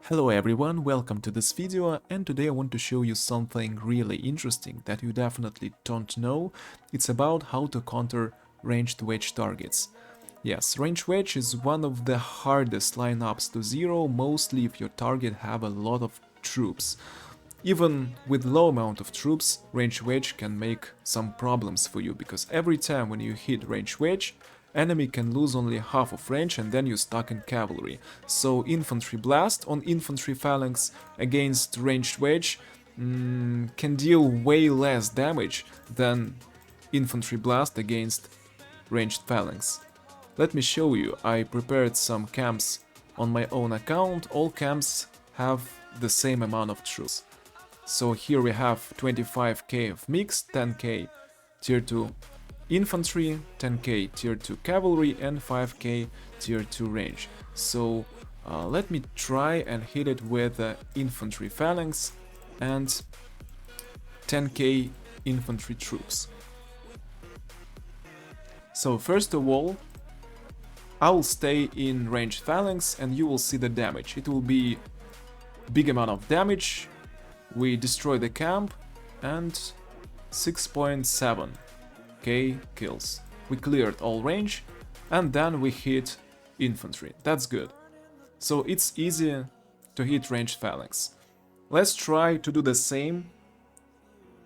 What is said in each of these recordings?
Hello everyone, welcome to this video, and today I want to show you something really interesting that you definitely don't know. It's about how to counter ranged wedge targets. Yes, ranged wedge is one of the hardest lineups to zero, mostly if your target have a lot of troops. Even with low amount of troops, range wedge can make some problems for you, because every time when you hit range wedge, enemy can lose only half of range and then you're stuck in cavalry. So infantry blast on infantry phalanx against ranged wedge can deal way less damage than infantry blast against ranged phalanx. Let me show you, I prepared some camps on my own account. All camps have the same amount of troops. So here we have 25k of mixed, 10k tier 2 infantry, 10k tier 2 cavalry and 5k tier 2 range. So let me try and hit it with infantry phalanx and 10k infantry troops. So first of all, I will stay in ranged phalanx and you will see the damage. It will be big amount of damage. We destroy the camp and 6.7k kills. We cleared all range and then we hit infantry. That's good. So it's easy to hit ranged phalanx. Let's try to do the same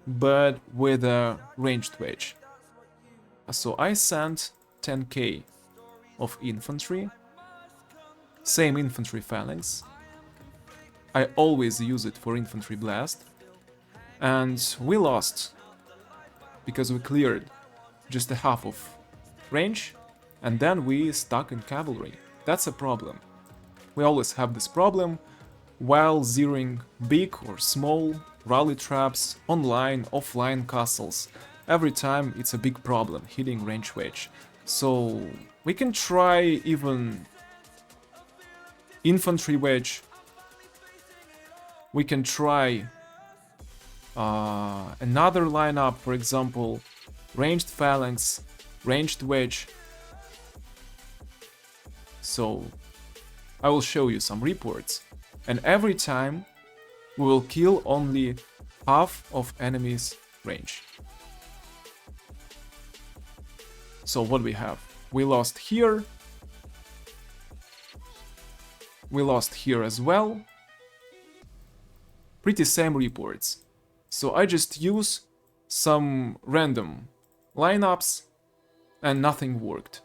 but with a ranged wedge. So I sent 10k of infantry, same infantry phalanx. I always use it for infantry blast, and we lost because we cleared just a half of range and then we stuck in cavalry. That's a problem. We always have this problem while zeroing big or small rally traps, online, offline castles. Every time it's a big problem hitting range wedge. So we can try even infantry wedge. We can try another lineup, for example, ranged phalanx, ranged wedge. So I will show you some reports, and every time we will kill only half of enemy's range. So what we have? We lost here. We lost here as well. Pretty same reports. So I just use some random lineups and nothing worked.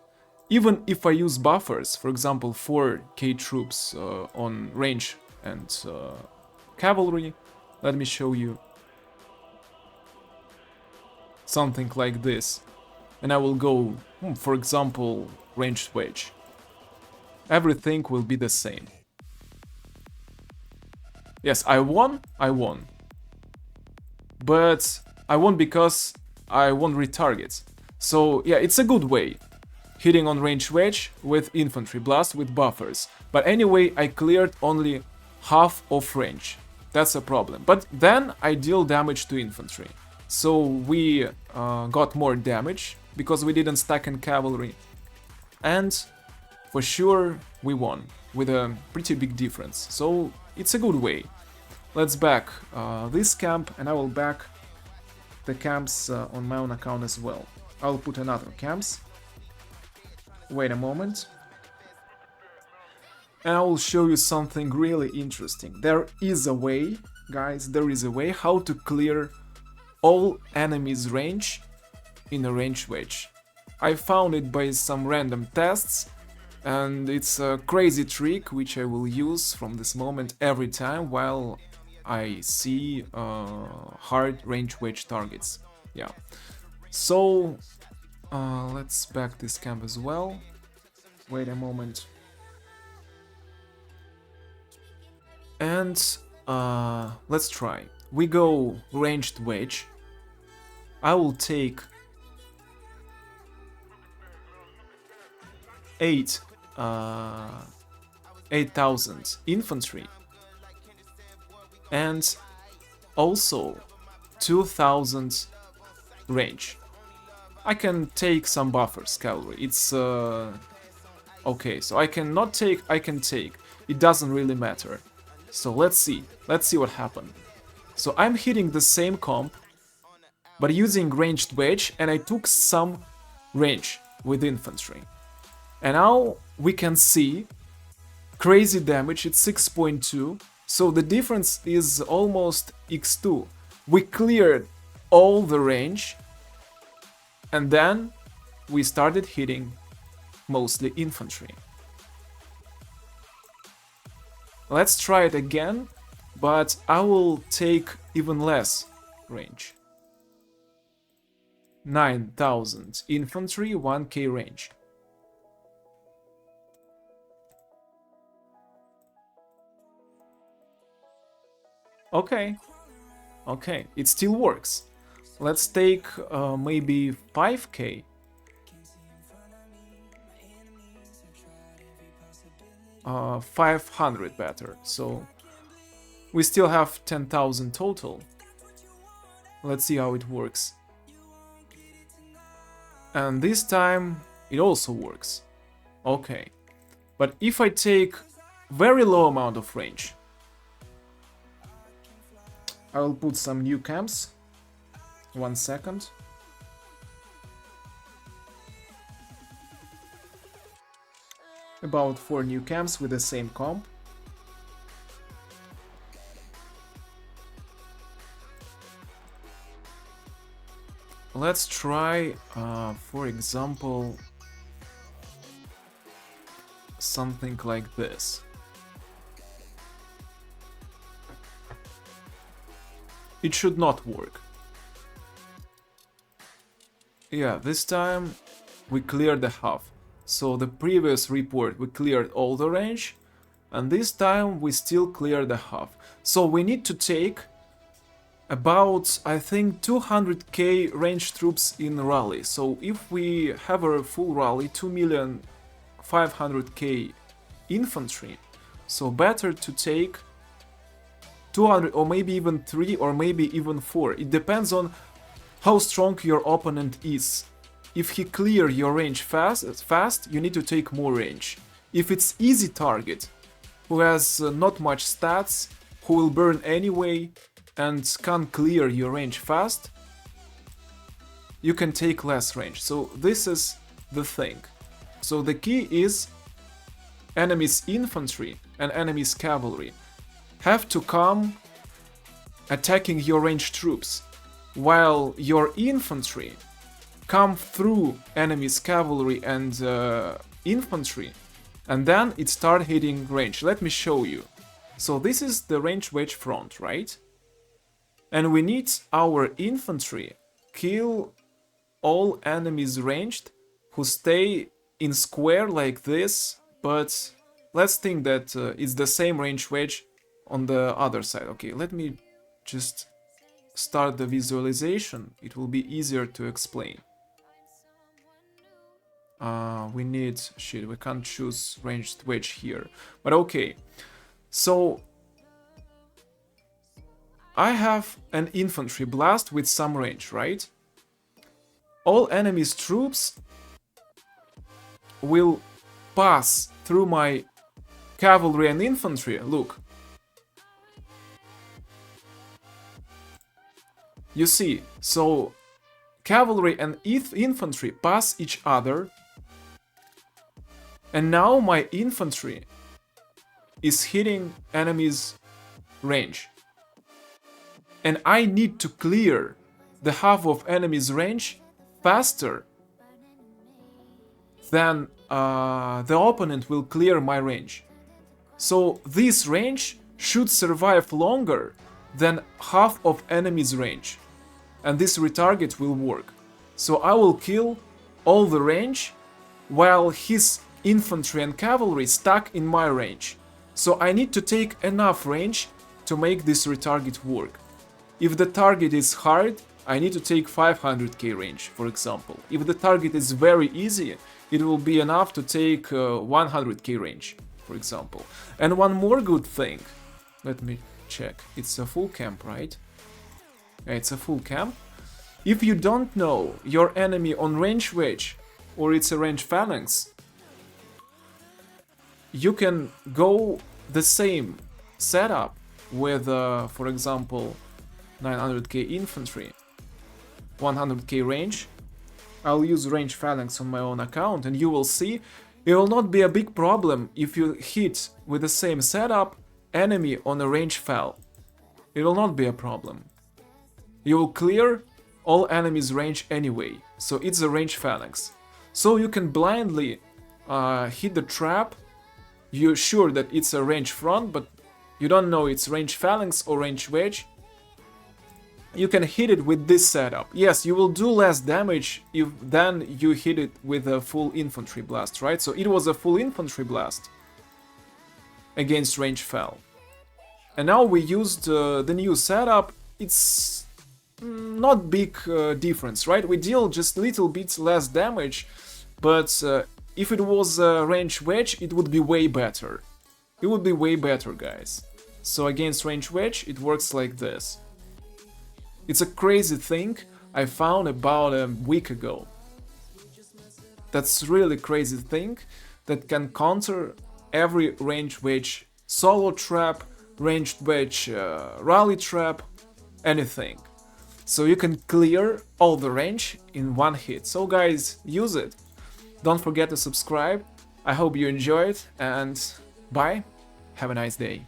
Even if I use buffers, for example 4k troops on range and cavalry, let me show you something like this. And I will go, for example, ranged wedge. Everything will be the same. Yes, I won. But I won because I won retargets. So yeah, it's a good way. Hitting on range wedge with infantry blast with buffers. But anyway, I cleared only half of range. That's a problem. But then I deal damage to infantry. So we got more damage because we didn't stack in cavalry. And for sure we won with a pretty big difference. So it's a good way. Let's back this camp, and I will back the camps on my own account as well. I'll put another camps. Wait a moment. And I will show you something really interesting. There is a way, guys, there is a way how to clear all enemies' range in a range wedge. I found it by some random tests, and it's a crazy trick which I will use from this moment every time while I see hard range wedge targets. Yeah. So let's back this camp as well. Wait a moment. And let's try. We go ranged wedge. I will take 8,000 infantry and also 2,000 range. I can take some buffers, cavalry. It's okay, so I cannot take, I can take. It doesn't really matter. So let's see what happened. So I'm hitting the same comp, but using ranged wedge, and I took some range with infantry. And now we can see crazy damage, it's 6.2, so the difference is almost x2. We cleared all the range, and then we started hitting mostly infantry. Let's try it again, but I will take even less range. 9,000 infantry, 1k range. Okay, it still works. Let's take maybe 5k. 500 better, so we still have 10,000 total. Let's see how it works. And this time it also works. Okay, but if I take very low amount of range, I will put some new camps. 1 second. About 4 new camps with the same comp. Let's try, for example, something like this. It should not work. Yeah, this time we cleared the half. So the previous report we cleared all the range, and this time we still clear the half. So we need to take about, I think, 200k range troops in rally. So if we have a full rally, 2,500k infantry, so better to take 200 or maybe even 3 or maybe even 4. It depends on how strong your opponent is. If he clear your range fast, you need to take more range. If it's easy target, who has not much stats, who will burn anyway, and can't clear your range fast, you can take less range. So this is the thing. So the key is enemy's infantry and enemy's cavalry have to come attacking your ranged troops, while your infantry come through enemy's cavalry and infantry, and then it start hitting range. Let me show you. So this is the range wedge front, right? And we need our infantry kill all enemies ranged who stay in square like this, but let's think that it's the same range wedge on the other side. Okay, let me just start the visualization. It will be easier to explain. We need... shit, we can't choose ranged wedge here. But okay, so I have an infantry blast with some range, right? All enemy's troops will pass through my cavalry and infantry. Look. You see, so cavalry and infantry pass each other, and now my infantry is hitting enemy's range. And I need to clear the half of enemy's range faster than the opponent will clear my range. So this range should survive longer than half of enemy's range, and this retarget will work. So I will kill all the range while his infantry and cavalry stuck in my range. So I need to take enough range to make this retarget work. If the target is hard, I need to take 500k range, for example. If the target is very easy, it will be enough to take 100k range, for example. And one more good thing, let me check, it's a full camp, right? Yeah, it's a full camp. If you don't know your enemy on range wedge, or it's a range phalanx, you can go the same setup with, for example, 900k infantry, 100k range, I'll use range phalanx on my own account, and you will see it will not be a big problem if you hit with the same setup enemy on a range phal. It will not be a problem. You will clear all enemies' range anyway, so it's a range phalanx. So you can blindly hit the trap. You're sure that it's a range front, but you don't know it's range phalanx or range wedge. You can hit it with this setup. Yes, you will do less damage if then you hit it with a full infantry blast, right? So it was a full infantry blast against range phal. And now we used the new setup. It's not big difference, right? We deal just a little bit less damage, but if it was a range wedge, it would be way better. It would be way better, guys. So against range wedge, it works like this. It's a crazy thing I found about a week ago. That's really crazy thing that can counter every range wedge solo trap, ranged wedge rally trap, anything. So you can clear all the range in one hit. So guys, use it. Don't forget to subscribe. I hope you enjoyed, and bye. Have a nice day.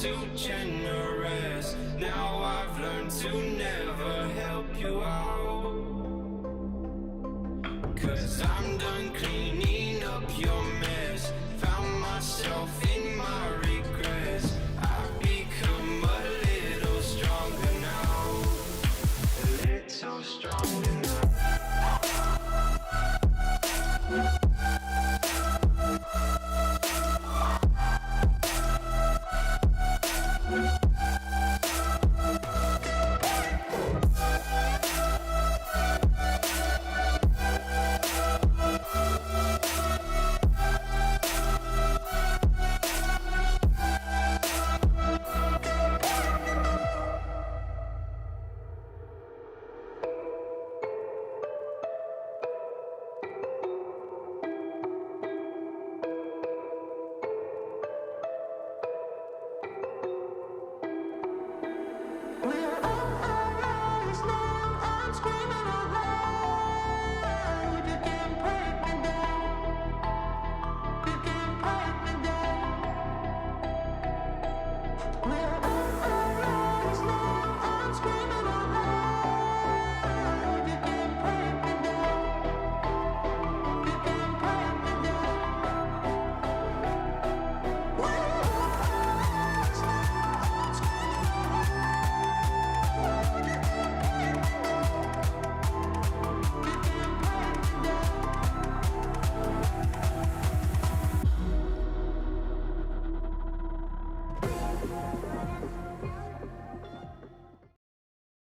Too generous. Now I've learned to never help you out, 'cause I'm done cleaning up your mess. Found myself in